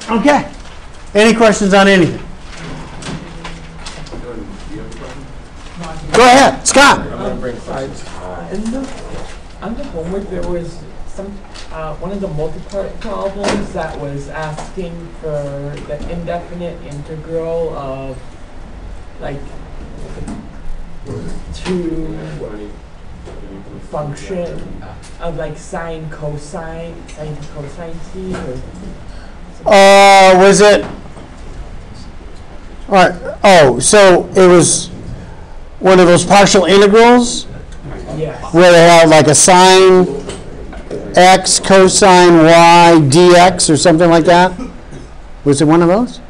Okay. Any questions on anything? Go ahead, Scott. On the homework, there was some one of the multi-part problems that was asking for the indefinite integral of like two function of like sine cosine to cosine t. Was it? All right. Oh, so it was one of those partial integrals? Yes. Where they have like a sine x cosine y dx or something like that? Was it one of those?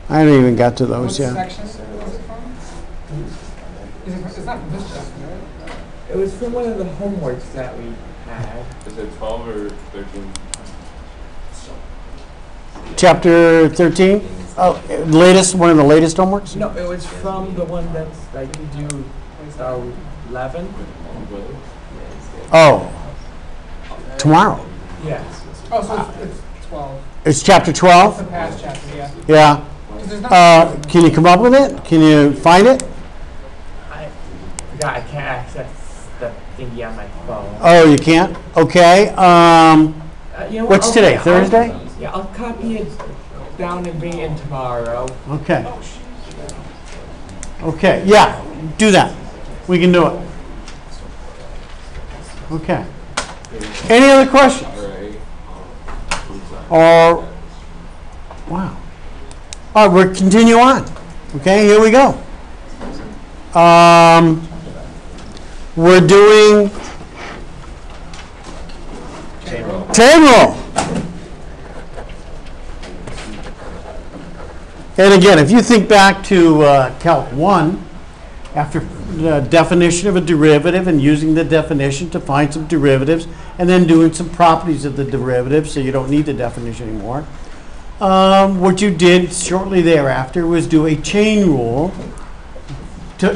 I haven't even got to those yet. What section was it from? It's not from this chapter, right? It was from one of the homeworks that we had. Is it 12 or 13? Chapter 13? Oh, latest, one of the latest homeworks? No, it was from the one that's like you do 11. Oh, tomorrow. Yes. Oh, so it's 12. It's chapter It's 12? the past chapter, yeah. Yeah. 'Cause there's not- Can you come up with it? Can you find it? I can't access the thingy on my phone. Oh, you can't? Okay. You know what, What's today, Thursday? Yeah, I'll copy it down and bring it in tomorrow. Okay. Okay, yeah, do that. We can do it. Okay. Any other questions? Or, wow. All right, we'll continue on. Okay, here we go. We're doing chain rule. And again, if you think back to Calc 1, after the definition of a derivative and using the definition to find some derivatives and then doing some properties of the derivative so you don't need the definition anymore, what you did shortly thereafter was do a chain rule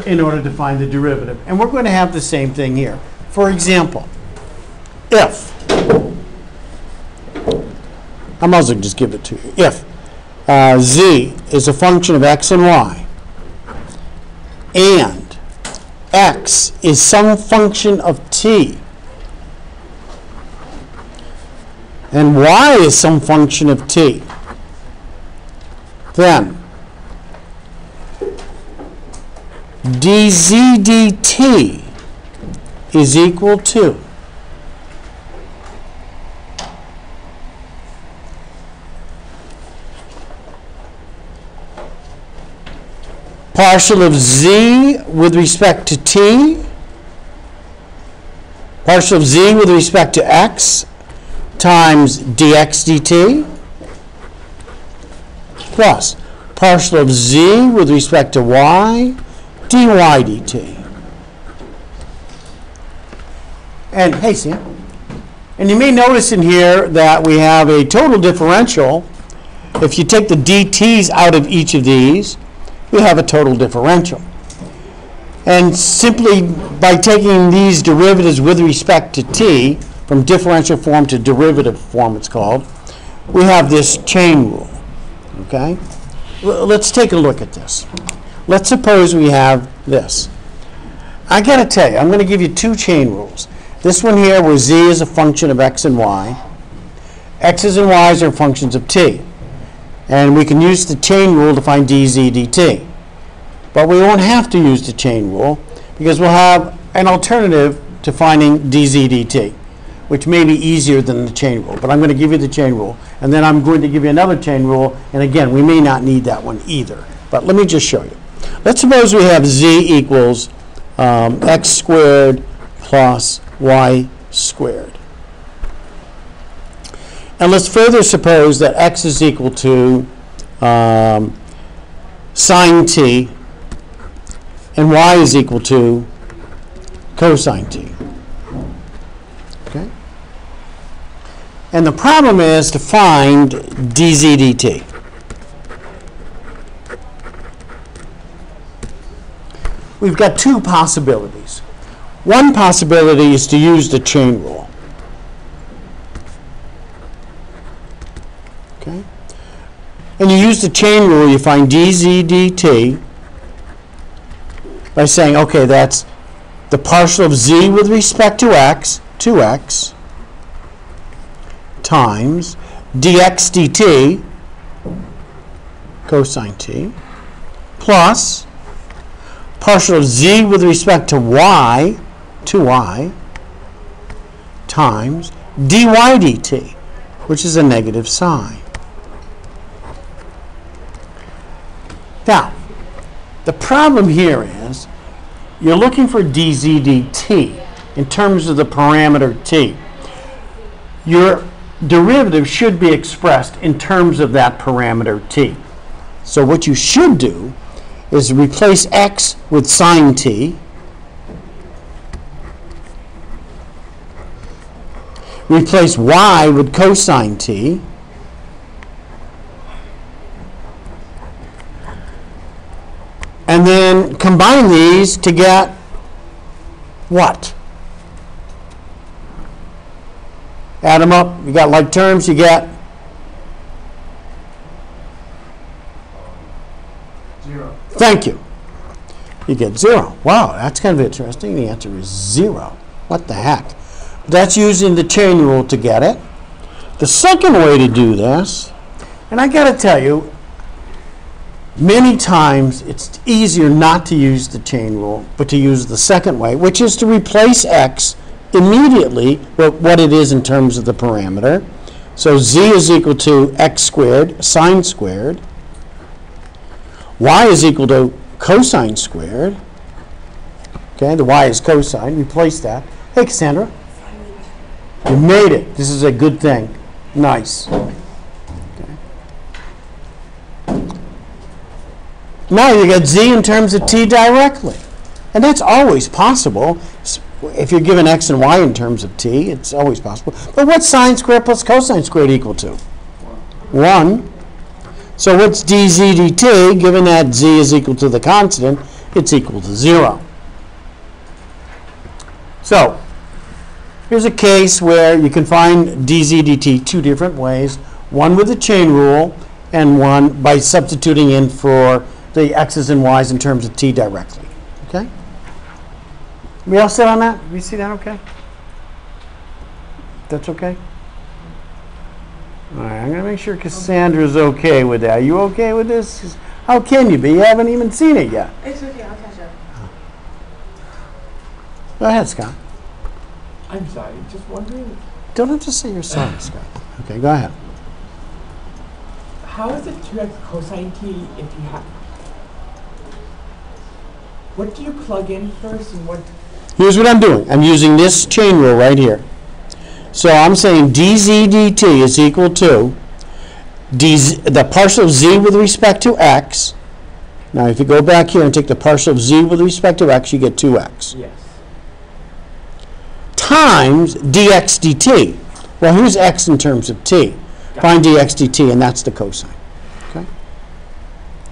in order to find the derivative. And we're going to have the same thing here. For example, if, I might as well just give it to you, if z is a function of x and y, and x is some function of t, and y is some function of t, then dz dt is equal to partial of z with respect to t, partial of z with respect to x times dx dt, plus partial of z with respect to y dy dt. And hey, Sam, and you may notice in here that we have a total differential. If you take the dt's out of each of these, we have a total differential. And simply by taking these derivatives with respect to t, from differential form to derivative form it's called, we have this chain rule. Okay? Let's take a look at this. Let's suppose we have this. I got to tell you, I'm going to give you two chain rules. This one here where z is a function of x and y. X's and y's are functions of t. And we can use the chain rule to find dz dt. But we won't have to use the chain rule because we'll have an alternative to finding dz dt, which may be easier than the chain rule. But I'm going to give you the chain rule, and then I'm going to give you another chain rule, and again, we may not need that one either. But let me just show you. Let's suppose we have z equals x squared plus y squared. And let's further suppose that x is equal to sine t and y is equal to cosine t. Okay? And the problem is to find dz dt. We've got two possibilities. One possibility is to use the chain rule. Okay? And you use the chain rule, you find dz dt by saying, okay, that's the partial of z with respect to x, 2x, times dx dt, cosine t, plus partial of z with respect to y, 2y, times dy dt, which is a negative sign. Now, the problem here is you're looking for dz dt in terms of the parameter t. Your derivative should be expressed in terms of that parameter t. So what you should do is replace x with sine t, replace y with cosine t, and then combine these to get what? Add them up, you got like terms, you get 0. Thank you. You get 0. Wow, that's kind of interesting. The answer is 0. What the heck? That's using the chain rule to get it. The second way to do this, and I got to tell you, many times it's easier not to use the chain rule, but to use the second way, which is to replace x immediately with what it is in terms of the parameter. So z is equal to x squared sine squared. Y is equal to cosine squared. Okay, the y is cosine. Replace that. Hey, Cassandra. You made it. This is a good thing. Nice. Okay. Now you get z in terms of t directly. And that's always possible. If you're given x and y in terms of t, it's always possible. But what's sine squared plus cosine squared equal to? 1. So what's dz dt, given that z is equal to the constant, it's equal to 0. So here's a case where you can find dz dt two different ways, one with the chain rule and one by substituting in for the x's and y's in terms of t directly. Okay? We all set on that? We see that okay? That's okay? All right, I'm going to make sure Cassandra's okay with that. Are you okay with this? 'Cause how can you be? You haven't even seen it yet. It's okay, I'll catch up. Go ahead, Scott. I'm sorry, just wondering, Don't have to say you're sorry, Scott. Okay, go ahead. how is it 2x cosine t if you have... What do you plug in first and what... Here's what I'm doing. I'm using this chain rule right here. So I'm saying dz dt is equal to the partial of z with respect to x. Now, if you go back here and take the partial of z with respect to x, you get 2x. Yes. Times dx dt. Well, here's x in terms of t. Find dx dt, and that's the cosine. Okay?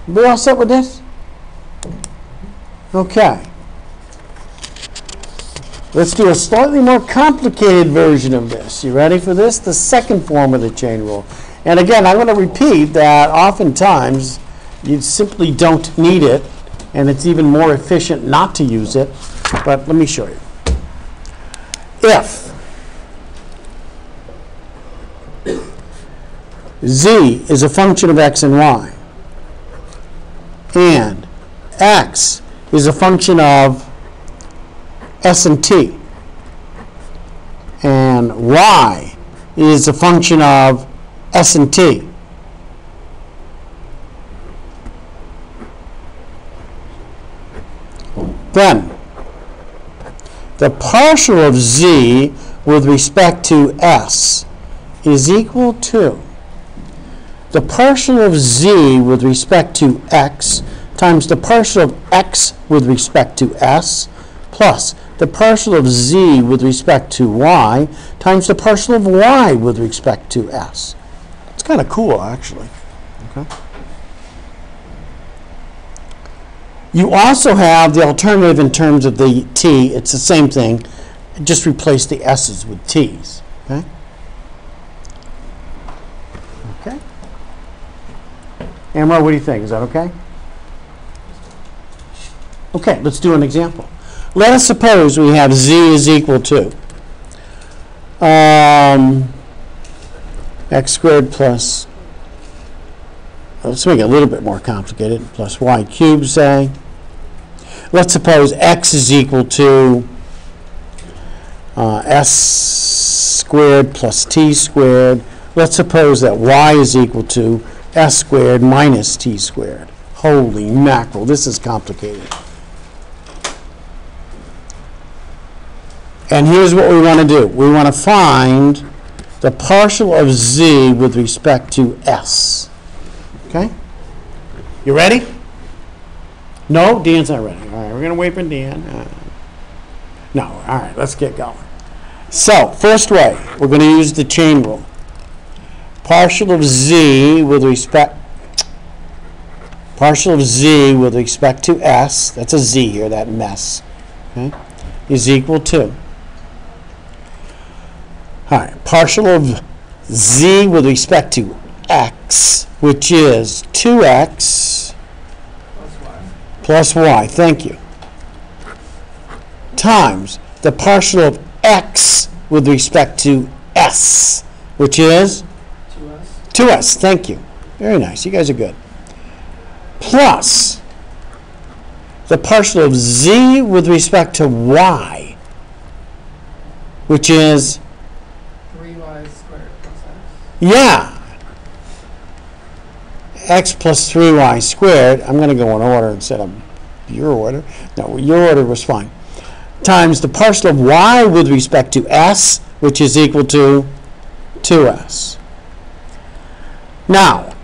We all set with this? Okay. Let's do a slightly more complicated version of this. You ready for this? The second form of the chain rule. And again, I'm going to repeat that oftentimes you simply don't need it, and it's even more efficient not to use it. But let me show you. If z is a function of x and y, and x is a function of s and t, and y is a function of s and t, then the partial of z with respect to s is equal to the partial of z with respect to x times the partial of x with respect to s plus the partial of z with respect to y times the partial of y with respect to s. It's kind of cool, actually. Okay. You also have the alternative in terms of the t. It's the same thing. Just replace the s's with t's. Okay? Okay? Amro, what do you think? Is that okay? Okay, let's do an example. Let us suppose we have z is equal to x squared plus, let's make it a little bit more complicated, plus y cubed, say. Let's suppose x is equal to s squared plus t squared. Let's suppose that y is equal to s squared minus t squared. Holy mackerel, this is complicated. And here's what we want to do. We want to find the partial of z with respect to s. Okay? You ready? No? Dan's not ready. All right, we're going to wait for Dan. No, all right, let's get going. So, first way, we're going to use the chain rule. Partial of z with respect to s, that's a z here, that mess, okay, is equal to, all right, partial of z with respect to x, which is 2x plus y, thank you, times the partial of x with respect to s, which is 2s, thank you. Very nice, you guys are good. Plus the partial of z with respect to y, which is 3y squared plus x. yeah, x plus 3y squared. I'm going to go in order instead of your order. No, your order was fine. Times the partial of y with respect to s, which is equal to 2s. Now,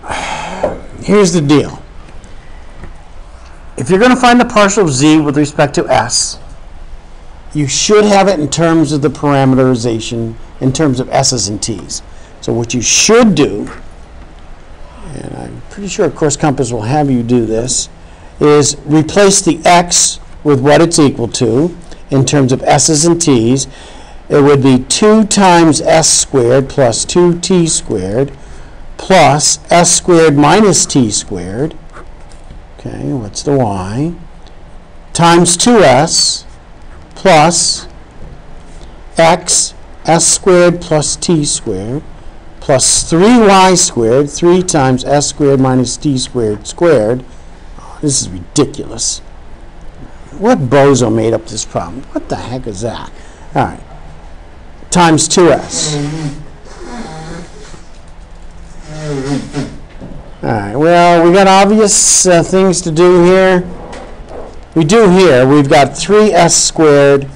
here's the deal. If you're going to find the partial of z with respect to s, you should have it in terms of the parameterization, in terms of s's and t's. So what you should do, and I'm pretty sure Course Compass will have you do this, is replace the x with what it's equal to in terms of s's and t's. It would be 2 times s squared plus 2t squared plus s squared minus t squared, okay, what's the y, times 2s plus x s squared plus t squared plus 3y squared, 3 times s squared minus t squared squared. Oh, this is ridiculous. What bozo made up this problem? What the heck is that? All right, times 2s. All right, well, we got obvious things to do here. We do here, we've got 3s squared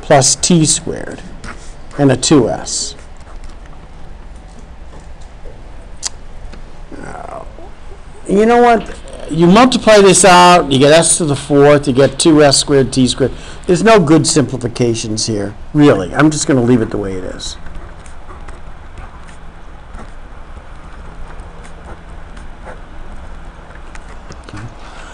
plus t squared and a 2s. You know what? You multiply this out, you get s to the 4th, you get 2s squared t squared. There's no good simplifications here, really. I'm just going to leave it the way it is.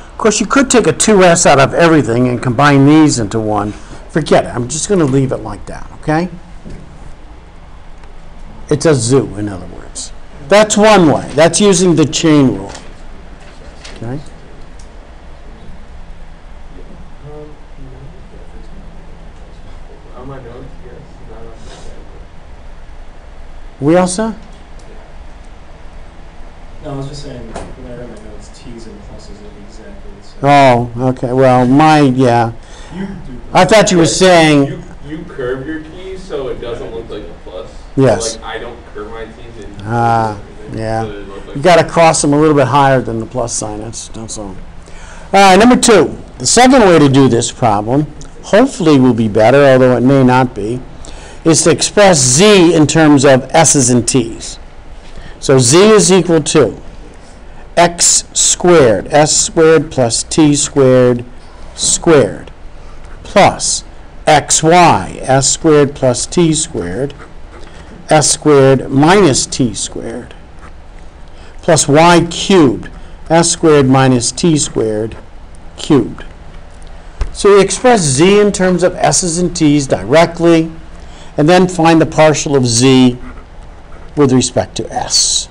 Of course, you could take a 2s out of everything and combine these into one. Forget it. I'm just going to leave it like that, okay? It's a zoo, in other words. That's one way. That's using the chain rule. Okay? On my notes, yes. Not on We all set? No, I was just saying, when I read my notes, T's and pluses are exactly the same. Oh, okay. Well, yeah. You do. I thought you were saying, You curve your keys so it doesn't look like a plus. Yes. So, like, I don't curve my keys. yeah. So they look like You got to cross them a little bit higher than the plus sign. That's all. All right, number 2. The second way to do this problem, hopefully will be better, although it may not be, is to express z in terms of s's and t's. So z is equal to x squared, s squared plus t squared squared, plus xy, s squared plus t squared, s squared minus t squared, plus y cubed, s squared minus t squared cubed. So you express z in terms of s's and t's directly, and then find the partial of z with respect to s.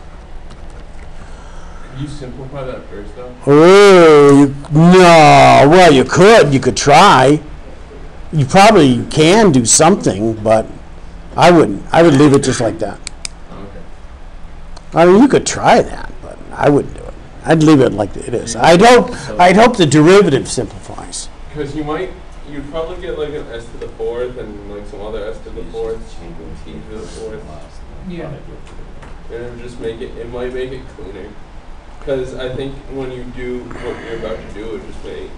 Can you simplify that first, though? Oh, no. Well, you could try. You probably can do something, but I wouldn't. I would leave it just like that. Okay. I mean, you could try that, but I wouldn't do it. I'd leave it like it is. I'd hope the derivative simplifies. Because you'd probably get like an s to the fourth and like some other s to the fourth, t to the fourth. Yeah. And it would just it might make it cleaner. Because I think when you do what you're about to do, it just may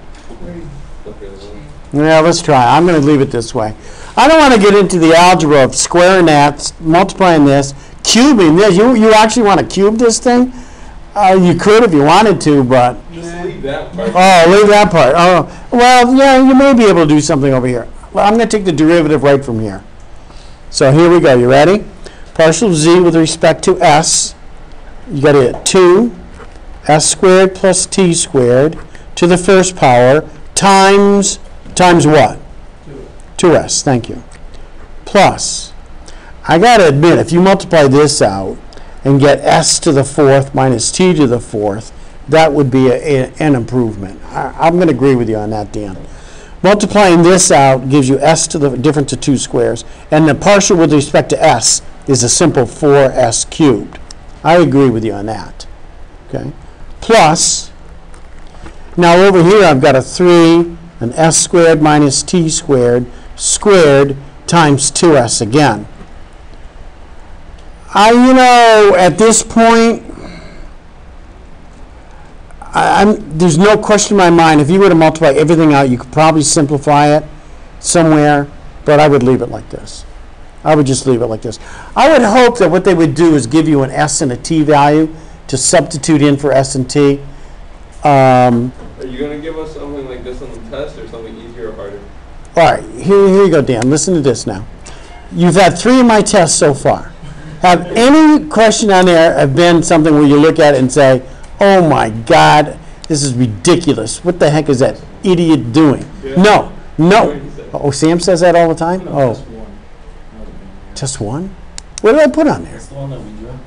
look really well. Yeah, let's try. I'm going to leave it this way. I don't want to get into the algebra of squaring that, multiplying this, cubing this. You actually want to cube this thing? You could if you wanted to, but... Just leave that part. Oh, leave that part. Oh, well, yeah, you may be able to do something over here. Well, I'm going to take the derivative right from here. So here we go. You ready? Partial z with respect to s. You got it 2 s squared plus t squared to the first power times what? 2s. Thank you. Plus, I got to admit, if you multiply this out and get s to the fourth minus t to the fourth, that would be an improvement. I'm going to agree with you on that, Dan. Multiplying this out gives you s to the difference of 2 squares, and the partial with respect to s is a simple 4s cubed. I agree with you on that. Okay. Plus, now over here I've got a 3, an s squared minus t squared, squared times 2s again. At this point, there's no question in my mind. If you were to multiply everything out, you could probably simplify it somewhere, but I would leave it like this. I would just leave it like this. I would hope that what they would do is give you an s and a t value to substitute in for s and t. Are you going to give us something like this on the test or something easier or harder? All right, here you go, Dan. Listen to this now. You've had 3 of my tests so far. Have any question on there have been something where you look at it and say, oh my God, this is ridiculous. What the heck is that idiot doing? Yeah. No. Oh, Sam says that all the time? No, Oh, just one? What did I put on there? That's the one that we dreamt of.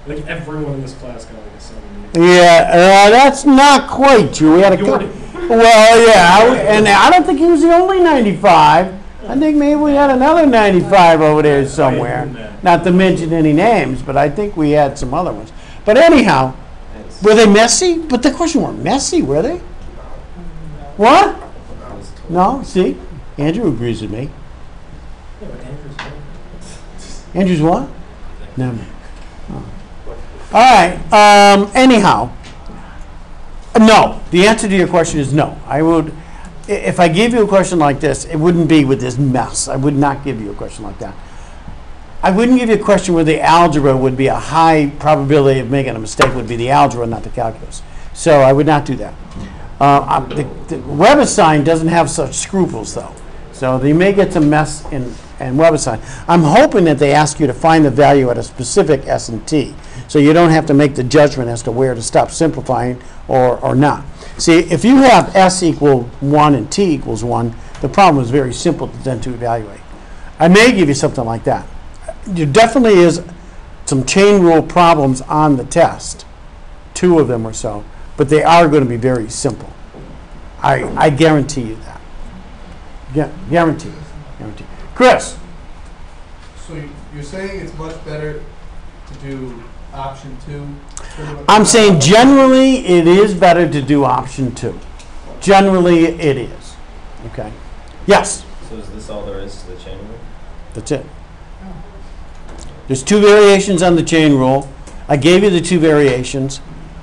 Yeah. Like everyone in this class got like a 70. Yeah, that's not quite true. We had a You couple. were- Well, yeah, and I don't think he was the only 95. I think maybe we had another 95 over there somewhere. Not to mention any names, but I think we had some other ones. But anyhow, were they messy? But the question weren't messy, were they? What? No? See? Andrew agrees with me. Yeah, but Andrew's one. Andrew's what? Never. Oh. All right. Anyhow, no. The answer to your question is no. I would, if I gave you a question like this, it wouldn't be with this mess. I would not give you a question like that. I wouldn't give you a question where the algebra would be a high probability of making a mistake. Would be the algebra, not the calculus. So I would not do that. The WebAssign doesn't have such scruples, though. So they may get some mess in WebAssign. I'm hoping that they ask you to find the value at a specific S and T, so you don't have to make the judgment as to where to stop simplifying or not. See, if you have S equal 1 and T equals 1, the problem is very simple then to evaluate. I may give you something like that. There definitely is some chain rule problems on the test, 2 of them or so, but they are going to be very simple. I guarantee you that. Guarantee. Chris? So you're saying it's much better to do option 2? I'm saying generally it is better to do option 2. Generally it is. Okay. Yes? So is this all there is to the chain rule? That's it. There's 2 variations on the chain rule. I gave you the 2 variations.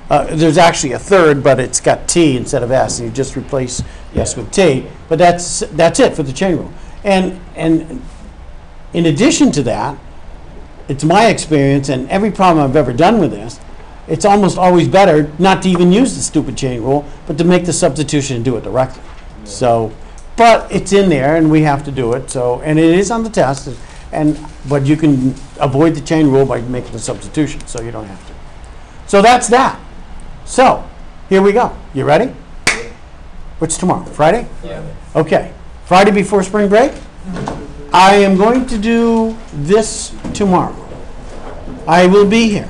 There's actually a third, but it's got T instead of S, and you just replace S with T. But that's it for the chain rule. And in addition to that, it's my experience, and every problem I've ever done with this, it's almost always better not to even use the stupid chain rule, but to make the substitution and do it directly. Yeah. So, but it's in there, and we have to do it. So, and it is on the test, but you can avoid the chain rule by making the substitution, so you don't have to. So that's that. So, here we go. You ready? What's tomorrow? Friday? Yeah. Okay. Friday before spring break? I am going to do this tomorrow. I will be here.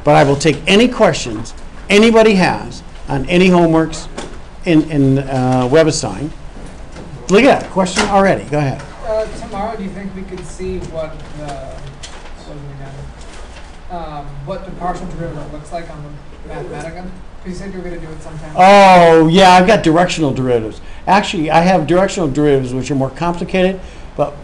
but I will take any questions anybody has on any homeworks in WebAssign. Look at that question already. Go ahead. Tomorrow, do you think we could see what the partial derivative looks like on the Mathematica? You said you were going to do it sometime. Oh, yeah, I've got directional derivatives. Actually, I have directional derivatives, which are more complicated, but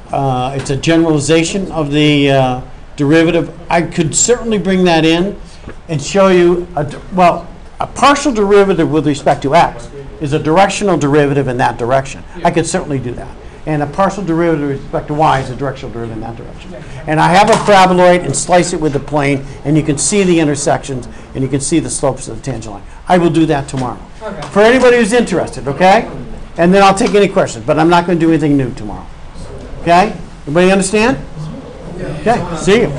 it's a generalization of the derivative. I could certainly bring that in and show you, a partial derivative with respect to x is a directional derivative in that direction. I could certainly do that. And a partial derivative with respect to y is a directional derivative in that direction. And I have a paraboloid and slice it with the plane, and you can see the intersections, and you can see the slopes of the tangent line. I will do that tomorrow. Okay. For anybody who's interested, okay? And then I'll take any questions, but I'm not going to do anything new tomorrow. Okay? Everybody understand? Okay, see you.